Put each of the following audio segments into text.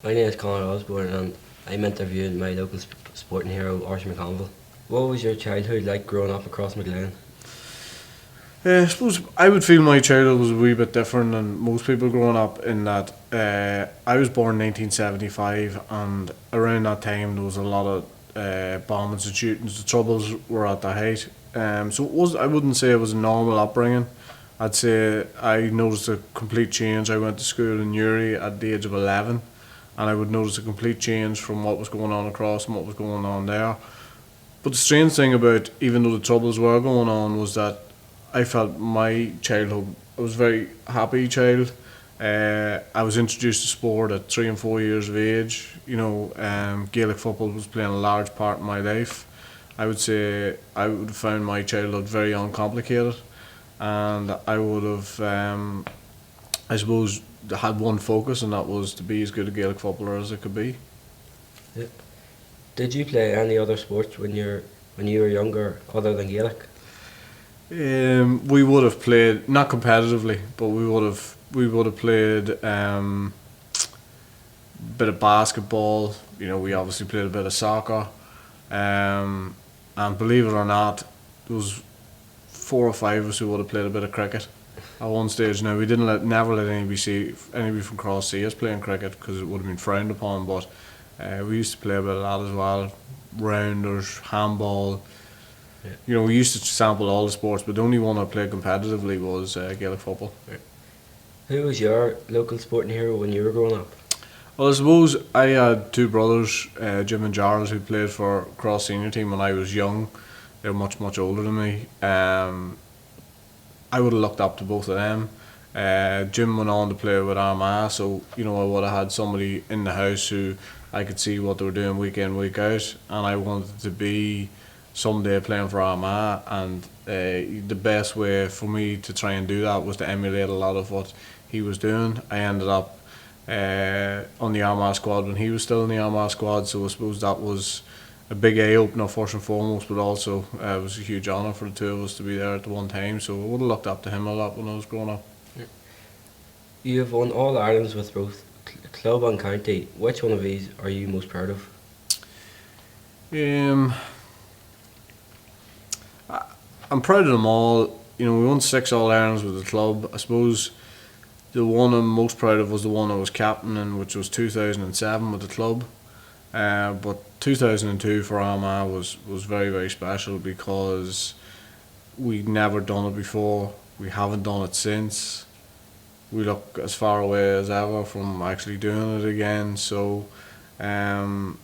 My name is Conor Osbourne and I'm interviewing my local sporting hero, Oisin McConville. What was your childhood like growing up across McLean? I suppose I would feel my childhood was a wee bit different than most people growing up in that I was born in 1975, and around that time there was a lot of bombings and shootings. The troubles were at the height. So I wouldn't say it was a normal upbringing. I'd say I noticed a complete change. I went to school in Newry at the age of 11, and I would notice a complete change from what was going on across and what was going on there. But the strange thing about, even though the troubles were going on, was that I felt my childhood, I was a very happy child. I was introduced to sport at 3 and 4 years of age. Gaelic football was playing a large part in my life. I would say I would have found my childhood very uncomplicated, and I would have, I suppose, had one focus, and that was to be as good a Gaelic footballer as I could be. Yeah. Did you play any other sports when you were younger other than Gaelic? We would have played, not competitively, but we would have played bit of basketball. We obviously played a bit of soccer, and believe it or not, there was 4 or 5 of us who would have played a bit of cricket at one stage. Now we never let anybody from Cross see us playing cricket because it would have been frowned upon. But we used to play a bit of that as well, rounders, handball. We used to sample all the sports, but the only one I played competitively was Gaelic football. Who was your local sporting hero when you were growing up? Well, I suppose I had two brothers, Jim and Giles, who played for Cross senior team when I was young. They're much older than me. I would have looked up to both of them. Jim went on to play with Armagh, so I would have had somebody in the house who I could see what they were doing week in, week out, and I wanted to be someday playing for Armagh. And the best way for me to try and do that was to emulate a lot of what he was doing. I ended up on the Armagh squad when he was still in the Armagh squad, so I suppose that was a big eye opener first and foremost, but also it was a huge honour for the two of us to be there at the one time. So I would have looked up to him a lot when I was growing up. You have won All Irelands with both club and county. Which one of these are you most proud of? I'm proud of them all. We won 6 All Irelands with the club. I suppose the one I'm most proud of was the one I was captain in, which was 2007 with the club. But 2002 for Armagh was very special because we'd never done it before. We haven't done it since. We look as far away as ever from actually doing it again. So that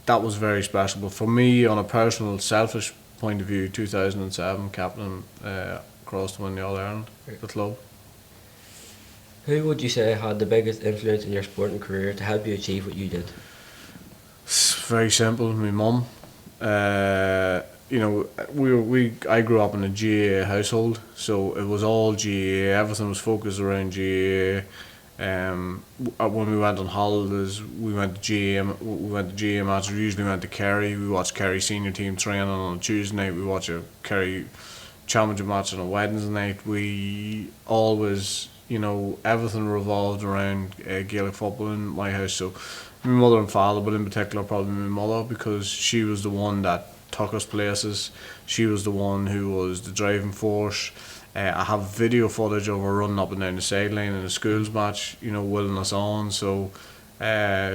was very special. But for me, on a personal, selfish point of view, 2007 captain across to win the All Ireland, the club. Who would you say had the biggest influence in your sporting career to help you achieve what you did? It's very simple. My mum. I grew up in a GAA household, so it was all GAA. Everything was focused around GAA. When we went on holidays, we went to GAA. We went to GAA matches. We usually went to Kerry. We watched Kerry senior team training on a Tuesday night. We watched a Kerry championship match on a Wednesday night. We always, everything revolved around Gaelic football in my house. So my mother and father, but in particular probably my mother, because she was the one that took us places. She was the one who was the driving force. I have video footage of her running up and down the sideline in a schools match, willing us on. So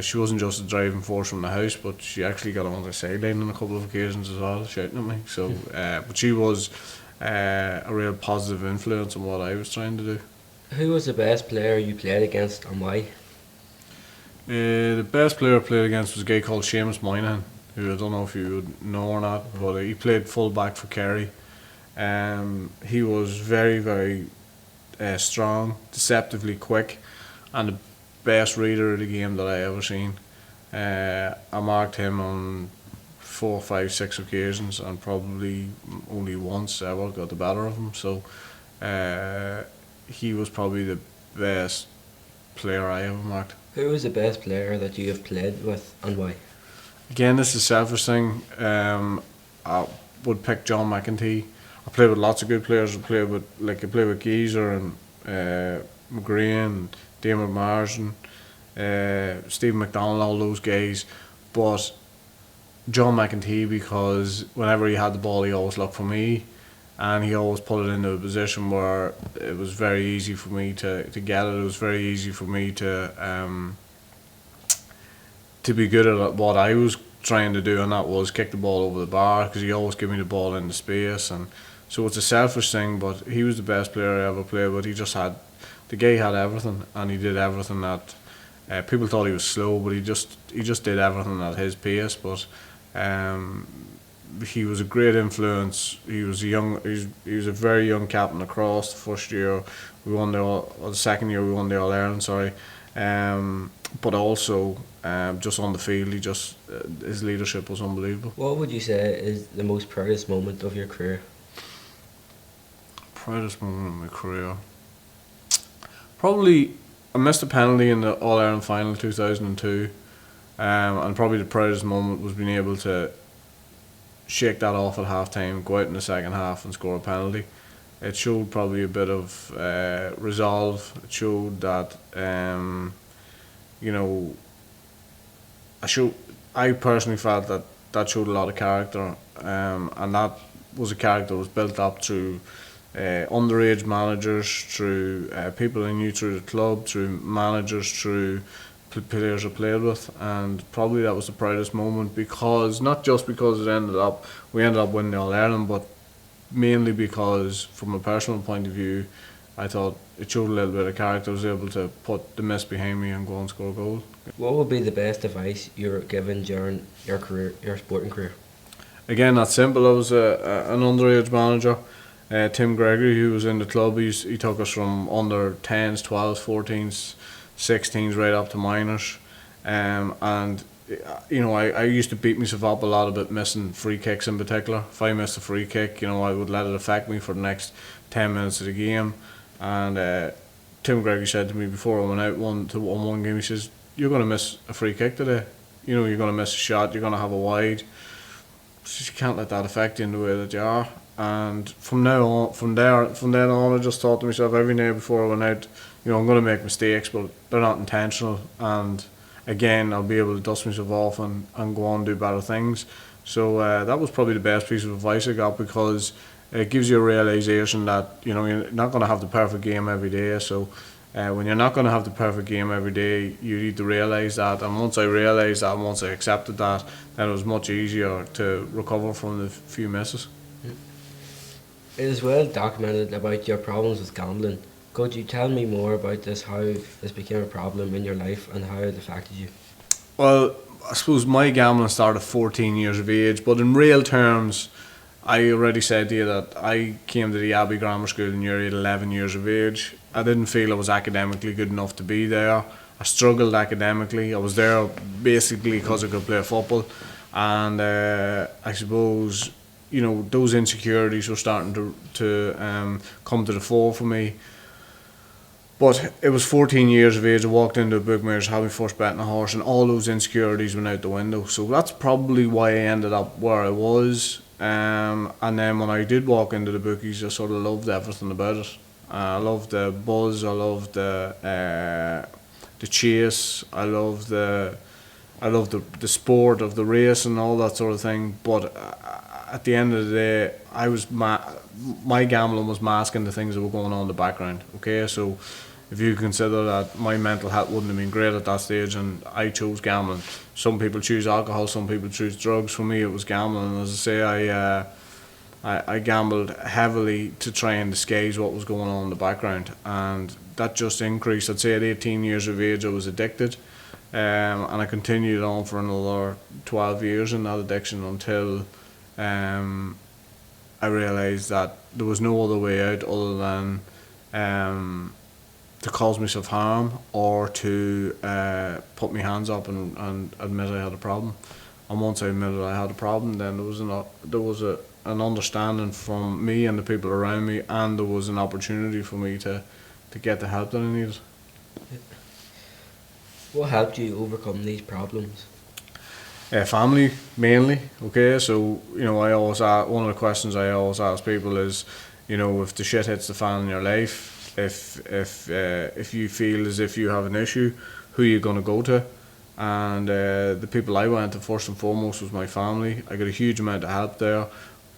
she wasn't just a driving force from the house, but she actually got on the sideline on a couple of occasions as well, shouting at me. So, but she was a real positive influence on what I was trying to do. Who was the best player you played against and why? The best player I played against was a guy called Seamus Moynihan, who I don't know if you would know or not, but he played full back for Kerry. He was very strong, deceptively quick, and the best reader of the game that I ever seen. I marked him on 4, 5, 6 occasions, and probably only once ever got the better of him. So he was probably the best player I ever marked. Who was the best player that you have played with and why? Again, this is a selfish thing. I would pick John McEntee. I played with lots of good players. I played with Geezer and McGree and Damon Marsden. Stephen McDonald, all those guys, but John McEntee, because whenever he had the ball, he always looked for me, and he always put it into a position where it was very easy for me to get it. It was very easy for me to be good at what I was trying to do, and that was kick the ball over the bar, because he always gave me the ball into space. And so it's a selfish thing, but he was the best player I ever played with. He just had, the guy had everything, and he did everything that people thought he was slow, but he just did everything at his pace. But he was a great influence. He was a very young captain across. The first year we won the second year we won the All Ireland. Sorry, but also just on the field, his leadership was unbelievable. What would you say is the most proudest moment of your career? Proudest moment of my career, probably I missed a penalty in the All Ireland final 2002, and probably the proudest moment was being able to shake that off at half time, go out in the second half and score a penalty. It showed probably a bit of resolve. It showed that I personally felt that showed a lot of character, and that was a character that was built up through underage managers, through people I knew through the club, through managers, through players I played with. And probably that was the proudest moment, because not just because we ended up winning the All Ireland, but mainly because from a personal point of view, I thought it showed a little bit of character. I was able to put the miss behind me and go and score a goal. What would be the best advice you were given during your sporting career? Again, that's simple. I was an underage manager. Tim Gregory, who was in the club, he took us from under 10s, 12s, 14s, 16s right up to minors. And I used to beat myself up a lot about missing free kicks in particular. If I missed a free kick, I would let it affect me for the next 10 minutes of the game. And Tim Gregory said to me before I went out one game, he says, "You're going to miss a free kick today. You're going to miss a shot. You're going to have a wide. You can't let that affect you in the way that you are." And from then on, I just thought to myself every day before I went out, I'm going to make mistakes, but they're not intentional. And again, I'll be able to dust myself off and go on and do better things. So that was probably the best piece of advice I got, because it gives you a realisation that you're not going to have the perfect game every day. So when you're not going to have the perfect game every day, you need to realise that. And once I realised that, and once I accepted that, then it was much easier to recover from the few misses. It is well documented about your problems with gambling. Could you tell me more about this, how this became a problem in your life and how it affected you? Well, I suppose my gambling started at 14 years of age, but in real terms, I already said to you that I came to the Abbey Grammar School in year 8, 11 years of age. I didn't feel I was academically good enough to be there. I struggled academically. I was there basically because I could play football, and I suppose those insecurities were starting to come to the fore for me. But it was 14 years of age. I walked into a bookmaker's, had my first bet on a horse, and all those insecurities went out the window. So that's probably why I ended up where I was. And then when I did walk into the bookies, I sort of loved everything about it. I loved the buzz. I loved the chase. I loved the sport of the race and all that sort of thing. But at the end of the day, my gambling was masking the things that were going on in the background. Okay, so if you consider that my mental health wouldn't have been great at that stage, and I chose gambling. Some people choose alcohol, some people choose drugs. For me, it was gambling. And as I say, I gambled heavily to try and disguise what was going on in the background, and that just increased. I'd say at 18 years of age, I was addicted, and I continued on for another 12 years in that addiction until I realised that there was no other way out other than to cause myself harm or to put my hands up and admit I had a problem. And once I admitted I had a problem, then there was an understanding from me and the people around me, and there was an opportunity for me to get the help that I needed. What helped you overcome these problems? Family mainly. Okay, so I always ask, one of the questions I always ask people is, if the shit hits the fan in your life, if you feel as if you have an issue, who you're going to go to. And the people I went to first and foremost was my family. I got a huge amount of help there,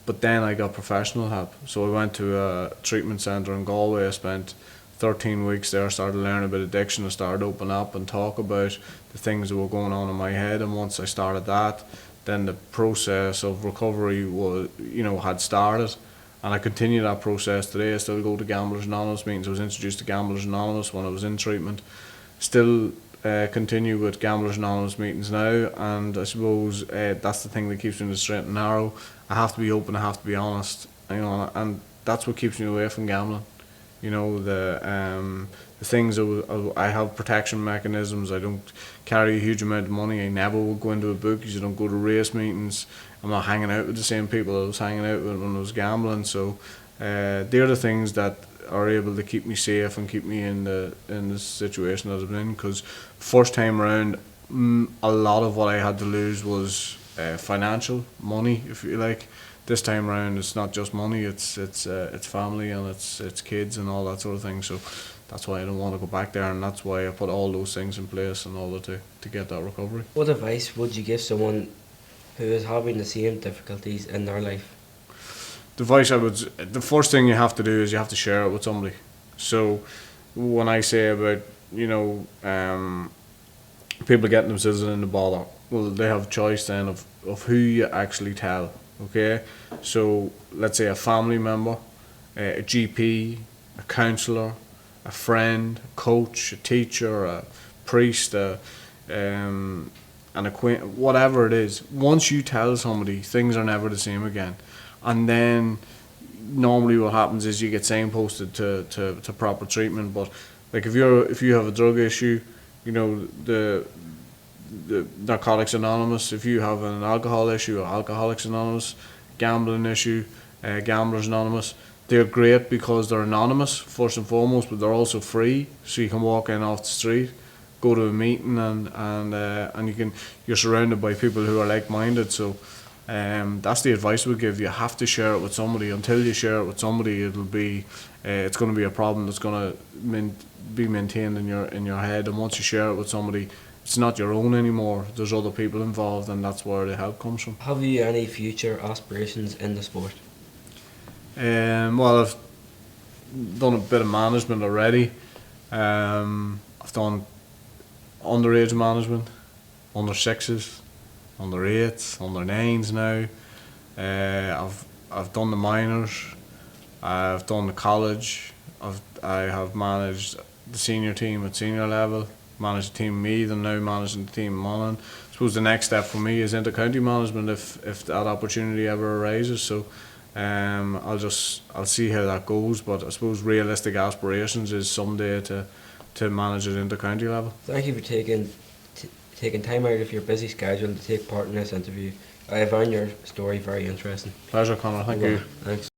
but then I got professional help. So I went to a treatment centre in Galway. I spent 13 weeks there, started learning about addiction. I started opening up and talk about the things that were going on in my head. And once I started that, then the process of recovery was, had started. And I continue that process today. I still go to Gamblers Anonymous meetings. I was introduced to Gamblers Anonymous when I was in treatment. Still continue with Gamblers Anonymous meetings now, and I suppose that's the thing that keeps me in the straight and narrow. I have to be open, I have to be honest, and that's what keeps me away from gambling. The things that I have protection mechanisms. I don't carry a huge amount of money. I never will go into a bookies. I don't go to race meetings. I'm not hanging out with the same people I was hanging out with when I was gambling. So they're the things that are able to keep me safe and keep me in the situation that I'm in. Because first time round, a lot of what I had to lose was financial money, if you like. This time round, it's not just money; it's family and it's kids and all that sort of thing. So that's why I don't want to go back there, and that's why I put all those things in place in order to get that recovery. What advice would you give someone who is having the same difficulties in their life? The first thing you have to do is you have to share it with somebody. So when I say about people getting themselves in the bother, well, they have choice then of who you actually tell. Okay, so let's say a family member, a GP, a counsellor, a friend, a coach, a teacher, a priest, an acquaintance, whatever it is. Once you tell somebody, things are never the same again. And then normally what happens is you get signposted to proper treatment. But like if you have a drug issue, the Narcotics Anonymous. If you have an alcohol issue, Alcoholics Anonymous. Gambling issue, Gamblers Anonymous. They're great because they're anonymous first and foremost, but they're also free. So you can walk in off the street, go to a meeting, and you're surrounded by people who are like-minded. So that's the advice we give. You have to share it with somebody. Until you share it with somebody, it's going to be a problem that's going to be maintained in your head. And once you share it with somebody, it's not your own anymore. There's other people involved, and that's where the help comes from. Have you any future aspirations in the sport? Well, I've done a bit of management already. I've done underage management, under sixes, under eights, under nines now. I've done the minors. I've done the college. I have managed the senior team at senior level. Managed the team Meath and now managing the team Monaghan. I suppose the next step for me is inter-county management if that opportunity ever arises. So I'll see how that goes, but I suppose realistic aspirations is someday to manage at inter-county level. Thank you for taking time out of your busy schedule to take part in this interview. I found your story very interesting. Pleasure, Conor. Thank you. Thanks.